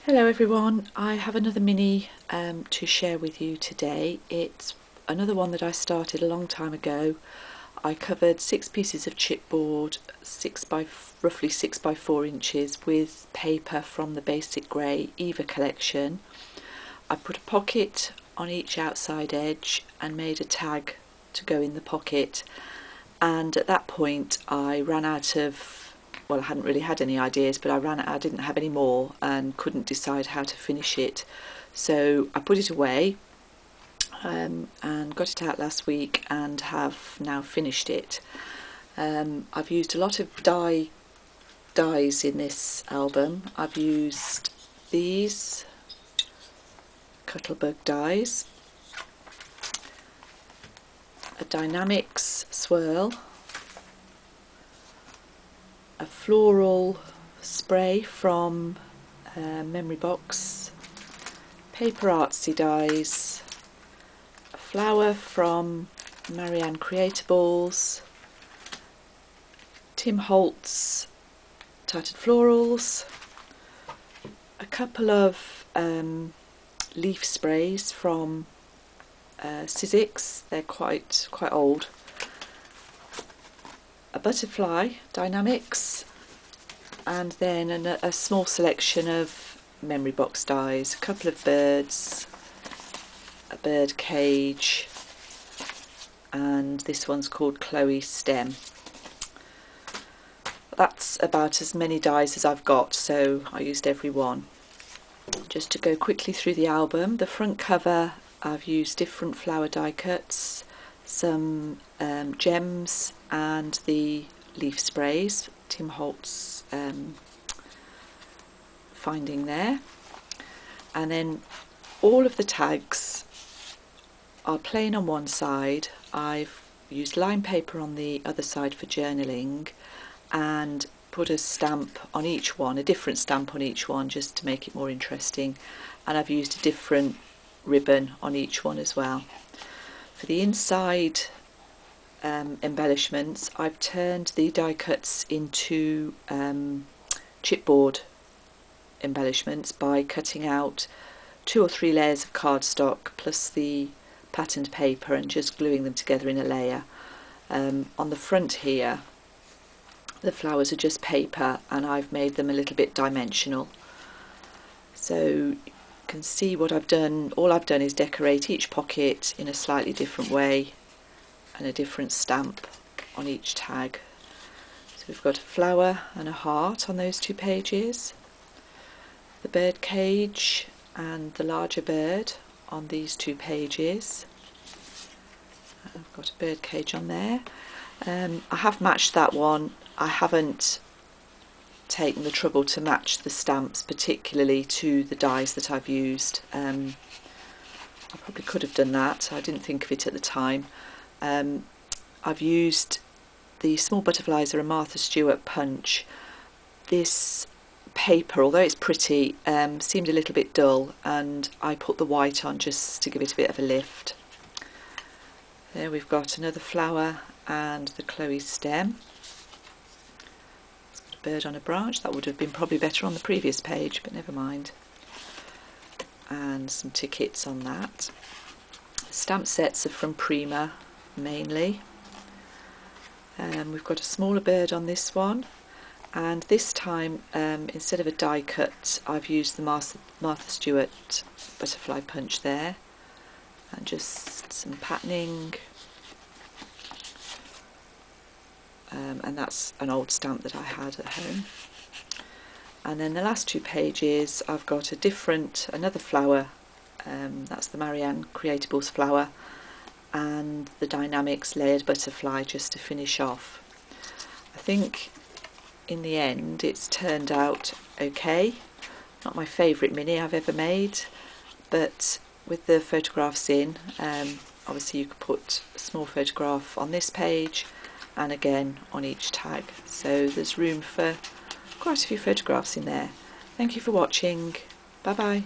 Hello everyone, I have another mini to share with you today. It's another one that I started a long time ago. I covered 6 pieces of chipboard, roughly 6 by 4 inches with paper from the Basic Grey Eva collection. I put a pocket on each outside edge and made a tag to go in the pocket, and at that point I ran out of, well, I hadn't really had any ideas, but I didn't have any more and couldn't decide how to finish it. So I put it away and got it out last week and have now finished it. I've used a lot of dies in this album. I've used these Cuttlebug dies, a Dynamics swirl, a floral spray from Memory Box, paper artsy dies, a flower from Marianne Creatables, Tim Holtz tattered florals, a couple of leaf sprays from Sizzix, they're quite old, a butterfly Dynamics, and then a small selection of Memory Box dies, a couple of birds, a bird cage, and this one's called Chloe Stem. That's about as many dies as I've got, so I used every one. Just to go quickly through the album, the front cover I've used different flower die cuts, some gems and the leaf sprays, Tim Holtz finding there. And then all of the tags are plain on one side. I've used line paper on the other side for journaling and put a stamp on each one, a different stamp on each one, just to make it more interesting. And I've used a different ribbon on each one as well. For the inside embellishments, I've turned the die cuts into chipboard embellishments by cutting out 2 or 3 layers of cardstock plus the patterned paper and just gluing them together in a layer. On the front here, the flowers are just paper and I've made them a little bit dimensional. So you can see what I've done. All I've done is decorate each pocket in a slightly different way and a different stamp on each tag. So we've got a flower and a heart on those 2 pages, the bird cage and the larger bird on these 2 pages. I've got a bird cage on there. I have matched that one. I haven't taken the trouble to match the stamps particularly to the dies that I've used. I probably could have done that, I didn't think of it at the time. I've used the small butterflies are a Martha Stewart punch. This paper, although it's pretty, seemed a little bit dull, and I put the white on just to give it a bit of a lift. There we've got another flower and the Chloe stem. It's got a bird on a branch. That would have been probably better on the previous page, but never mind. And some tickets on that. Stamp sets are from Prima mainly. We've got a smaller bird on this one, and this time instead of a die cut I've used the Martha Stewart butterfly punch there, and just some patterning, and that's an old stamp that I had at home. And then the last 2 pages I've got another flower, that's the Marianne Creatables flower, and the Dynamics layered butterfly just to finish off. I think in the end it's turned out okay. Not my favourite mini I've ever made, but with the photographs in, obviously you could put a small photograph on this page and again on each tag, so there's room for quite a few photographs in there. Thank you for watching. Bye bye.